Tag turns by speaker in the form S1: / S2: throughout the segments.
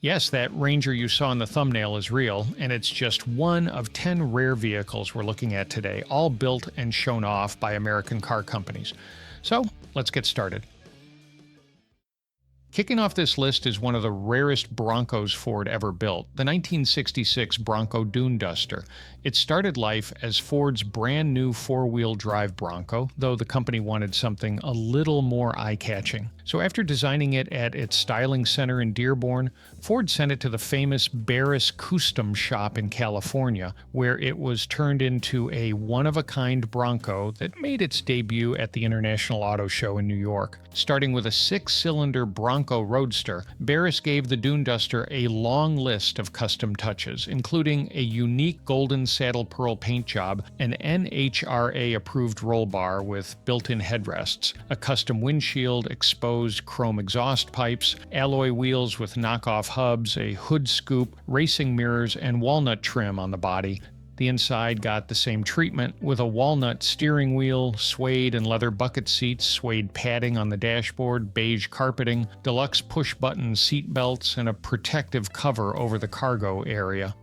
S1: Yes, that Ranger you saw in the thumbnail is real, and it's just one of 10 rare vehicles we're looking at today, all built and shown off by American car companies. So, let's get started. Kicking off this list is one of the rarest Broncos Ford ever built, the 1966 Bronco Dune Duster. It started life as Ford's brand new four-wheel drive Bronco, though the company wanted something a little more eye-catching. So after designing it at its styling center in Dearborn, Ford sent it to the famous RAREST Custom shop in California, where it was turned into a one-of-a-kind Bronco that made its debut at the International Auto Show in New York. Starting with a six-cylinder Bronco Roadster, RAREST gave the Dune Duster a long list of custom touches, including a unique golden saddle pearl paint job, an NHRA-approved roll bar with built-in headrests, a custom windshield, exposed chrome exhaust pipes, alloy wheels with knockoff hubs, a hood scoop, racing mirrors, and walnut trim on the body. The inside got the same treatment, with a walnut steering wheel, suede and leather bucket seats, suede padding on the dashboard, beige carpeting, deluxe push-button seat belts, and a protective cover over the cargo area.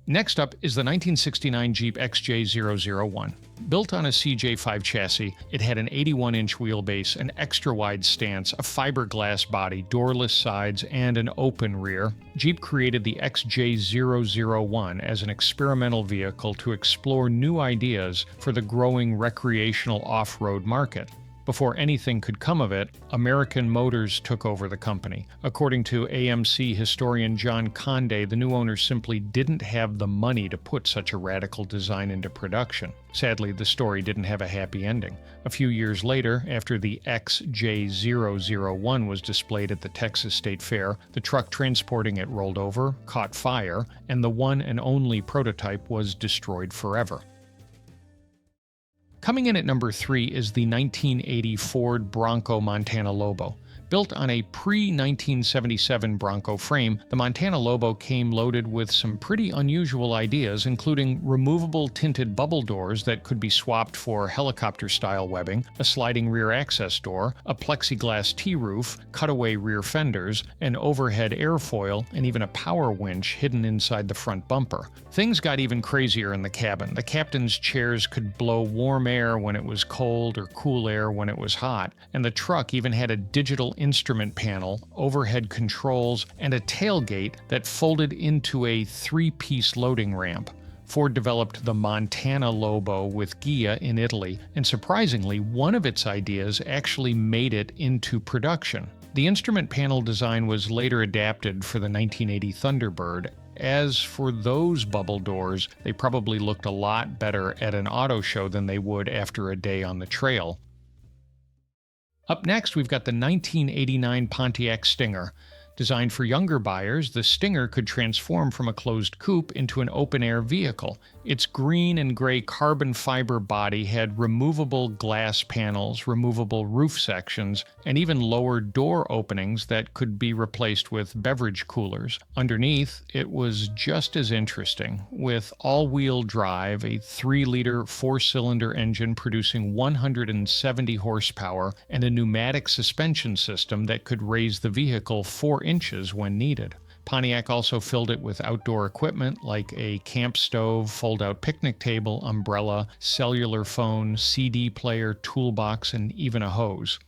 S1: Next up is the 1969 Jeep XJ001. Built on a CJ5 chassis, it had an 81-inch wheelbase, an extra-wide stance, a fiberglass body, doorless sides, and an open rear. Jeep created the XJ001 as an experimental vehicle to explore new ideas for the growing recreational off-road market. Before anything could come of it, American Motors took over the company. According to AMC historian John Conde, the new owners simply didn't have the money to put such a radical design into production. Sadly, the story didn't have a happy ending. A few years later, after the XJ001 was displayed at the Texas State Fair, the truck transporting it rolled over, caught fire, and the one and only prototype was destroyed forever. Coming in at number 3 is the 1980 Ford Bronco Montana Lobo. Built on a pre-1977 Bronco frame, the Montana Lobo came loaded with some pretty unusual ideas, including removable tinted bubble doors that could be swapped for helicopter-style webbing, a sliding rear access door, a plexiglass T-roof, cutaway rear fenders, an overhead airfoil, and even a power winch hidden inside the front bumper. Things got even crazier in the cabin. The captain's chairs could blow warm air when it was cold or cool air when it was hot, and the truck even had a digital instrument panel, overhead controls, and a tailgate that folded into a three-piece loading ramp. Ford developed the Montana Lobo with Ghia in Italy, and surprisingly, one of its ideas actually made it into production. The instrument panel design was later adapted for the 1980 Thunderbird. As for those bubble doors, they probably looked a lot better at an auto show than they would after a day on the trail. Up next, we've got the 1989 Pontiac Stinger. Designed for younger buyers, the Stinger could transform from a closed coupe into an open-air vehicle. Its green and gray carbon fiber body had removable glass panels, removable roof sections, and even lower door openings that could be replaced with beverage coolers. Underneath, it was just as interesting, with all-wheel drive, a 3-liter 4-cylinder engine producing 170 horsepower, and a pneumatic suspension system that could raise the vehicle 4 inches when needed. Pontiac also filled it with outdoor equipment like a camp stove, fold-out picnic table, umbrella, cellular phone, CD player, toolbox, and even a hose.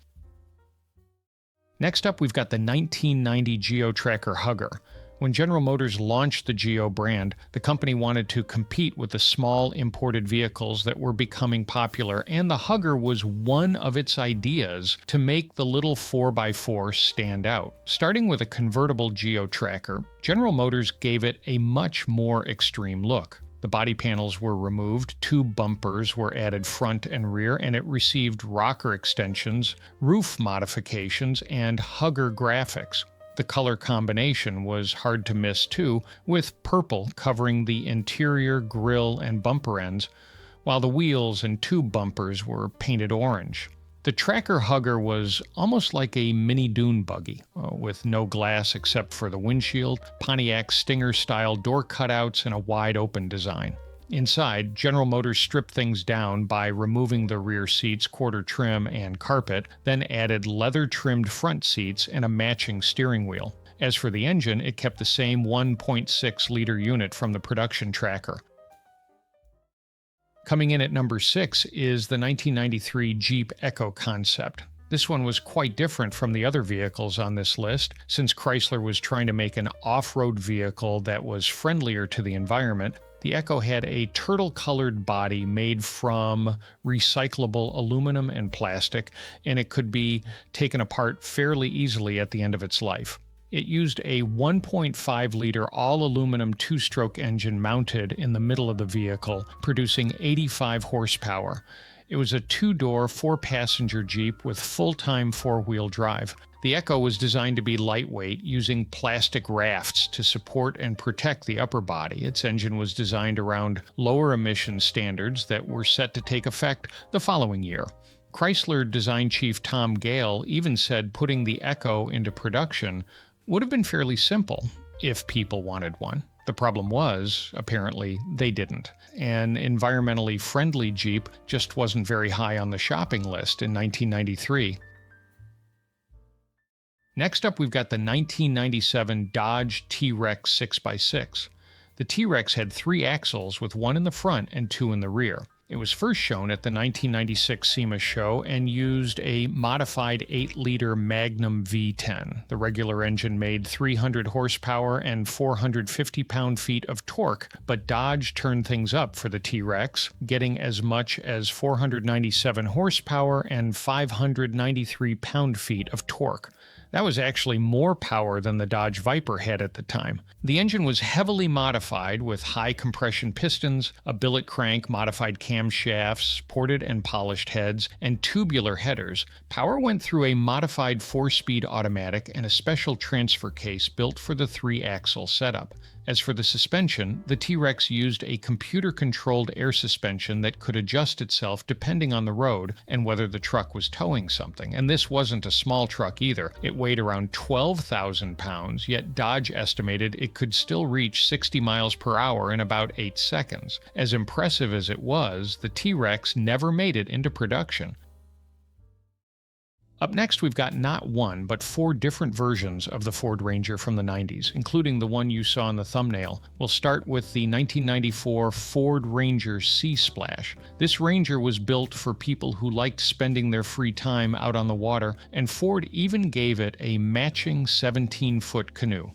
S1: Next up, we've got the 1990 Geo Tracker Hugger. When General Motors launched the Geo brand, the company wanted to compete with the small imported vehicles that were becoming popular, and the Hugger was one of its ideas to make the little 4x4 stand out. Starting with a convertible Geo Tracker, General Motors gave it a much more extreme look. The body panels were removed, 2 bumpers were added front and rear, and it received rocker extensions, roof modifications, and Hugger graphics. The color combination was hard to miss too, with purple covering the interior, grille, and bumper ends, while the wheels and 2 bumpers were painted orange. The Tracker Hugger was almost like a mini dune buggy, with no glass except for the windshield, Pontiac Stinger-style door cutouts, and a wide-open design. Inside, General Motors stripped things down by removing the rear seats, quarter trim, and carpet, then added leather-trimmed front seats and a matching steering wheel. As for the engine, it kept the same 1.6-liter unit from the production tracker. Coming in at number 6 is the 1993 Jeep Ecco concept. This one was quite different from the other vehicles on this list, since Chrysler was trying to make an off-road vehicle that was friendlier to the environment. The Ecco had a turtle-colored body made from recyclable aluminum and plastic, and it could be taken apart fairly easily at the end of its life. It used a 1.5-liter all-aluminum two-stroke engine mounted in the middle of the vehicle, producing 85 horsepower. It was a two-door, four-passenger Jeep with full-time four-wheel drive. The Ecco was designed to be lightweight, using plastic rafts to support and protect the upper body. Its engine was designed around lower emission standards that were set to take effect the following year. Chrysler design chief Tom Gale even said putting the Ecco into production would have been fairly simple if people wanted one. The problem was, apparently, they didn't. An environmentally friendly Jeep just wasn't very high on the shopping list in 1993. Next up, we've got the 1997 Dodge T-Rex 6x6. The T-Rex had 3 axles with 1 in the front and 2 in the rear. It was first shown at the 1996 SEMA show and used a modified 8-liter Magnum V10. The regular engine made 300 horsepower and 450 pound-feet of torque, but Dodge turned things up for the T-Rex, getting as much as 497 horsepower and 593 pound-feet of torque. That was actually more power than the Dodge Viper had at the time. The engine was heavily modified with high compression pistons, a billet crank, modified camshafts, ported and polished heads, and tubular headers. Power went through a modified 4-speed automatic and a special transfer case built for the 3-axle setup. As for the suspension, the T-Rex used a computer-controlled air suspension that could adjust itself depending on the road and whether the truck was towing something. And this wasn't a small truck either. It weighed around 12,000 pounds, yet Dodge estimated it could still reach 60 miles per hour in about 8 seconds. As impressive as it was, the T-Rex never made it into production. Up next, we've got not one, but 4 different versions of the Ford Ranger from the 90s, including the one you saw in the thumbnail. We'll start with the 1994 Ford Ranger C-Splash. This Ranger was built for people who liked spending their free time out on the water, and Ford even gave it a matching 17-foot canoe.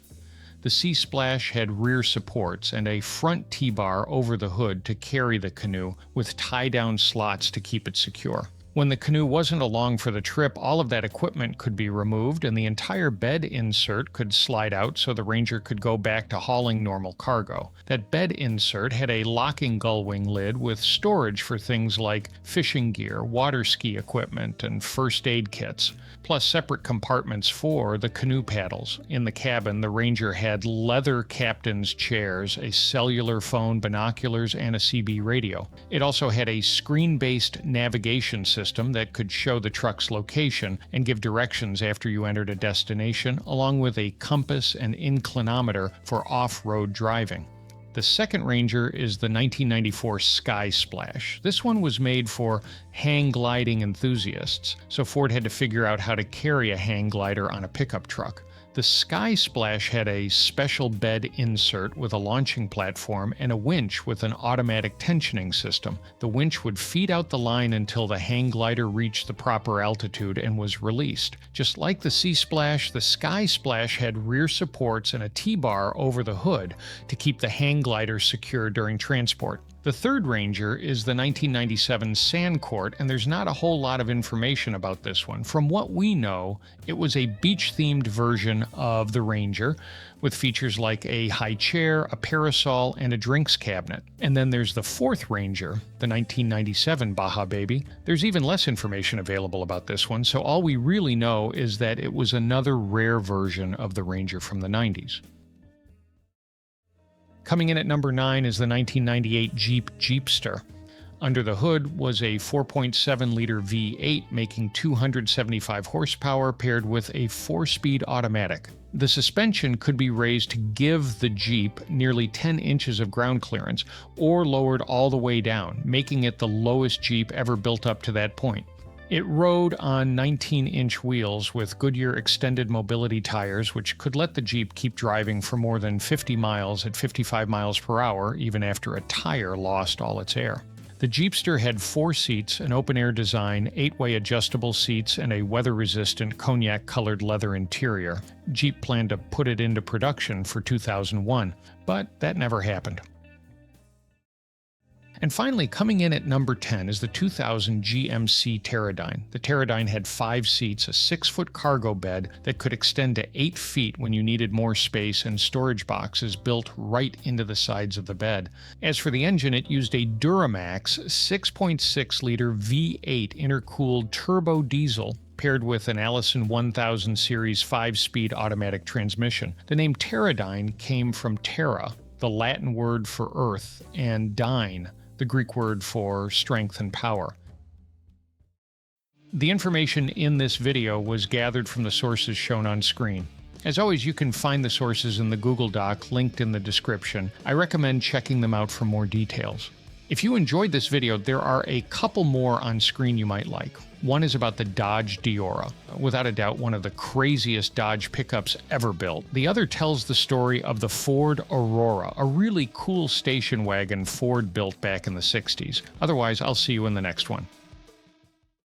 S1: The C-Splash had rear supports and a front T-bar over the hood to carry the canoe, with tie-down slots to keep it secure. When the canoe wasn't along for the trip, all of that equipment could be removed and the entire bed insert could slide out so the Ranger could go back to hauling normal cargo. That bed insert had a locking gullwing lid with storage for things like fishing gear, water ski equipment, and first aid kits, plus separate compartments for the canoe paddles. In the cabin, the Ranger had leather captain's chairs, a cellular phone, binoculars, and a CB radio. It also had a screen-based navigation system that could show the truck's location and give directions after you entered a destination, along with a compass and inclinometer for off-road driving. The second Ranger is the 1994 Sky Splash. This one was made for hang gliding enthusiasts, so Ford had to figure out how to carry a hang glider on a pickup truck. The Sky Splash had a special bed insert with a launching platform and a winch with an automatic tensioning system. The winch would feed out the line until the hang glider reached the proper altitude and was released. Just like the Sea Splash, the Sky Splash had rear supports and a T-bar over the hood to keep the hang glider secure during transport. The third Ranger is the 1997 Sandcourt, and there's not a whole lot of information about this one. From what we know, it was a beach-themed version of the Ranger, with features like a high chair, a parasol, and a drinks cabinet. And then there's the fourth Ranger, the 1997 Baja Baby. There's even less information available about this one, so all we really know is that it was another rare version of the Ranger from the 90s. Coming in at number 9 is the 1998 Jeep Jeepster. Under the hood was a 4.7-liter V8 making 275 horsepower paired with a 4-speed automatic. The suspension could be raised to give the Jeep nearly 10 inches of ground clearance or lowered all the way down, making it the lowest Jeep ever built up to that point. It rode on 19-inch wheels with Goodyear extended mobility tires, which could let the Jeep keep driving for more than 50 miles at 55 miles per hour, even after a tire lost all its air. The Jeepster had 4 seats, an open-air design, 8-way adjustable seats, and a weather-resistant cognac-colored leather interior. Jeep planned to put it into production for 2001, but that never happened. And finally, coming in at number 10 is the 2000 GMC Terradyne. The Terradyne had 5 seats, a 6-foot cargo bed that could extend to 8 feet when you needed more space, and storage boxes built right into the sides of the bed. As for the engine, it used a Duramax 6.6-liter V8 intercooled turbo diesel paired with an Allison 1000 series 5-speed automatic transmission. The name Terradyne came from terra, the Latin word for earth, and dyne, the Greek word for strength and power. The information in this video was gathered from the sources shown on screen. As always, you can find the sources in the Google Doc linked in the description. I recommend checking them out for more details. If you enjoyed this video, there are a couple more on screen you might like. One is about the Dodge Diora, without a doubt one of the craziest Dodge pickups ever built. The other tells the story of the Ford Aurora, a really cool station wagon Ford built back in the 60s. Otherwise, I'll see you in the next one.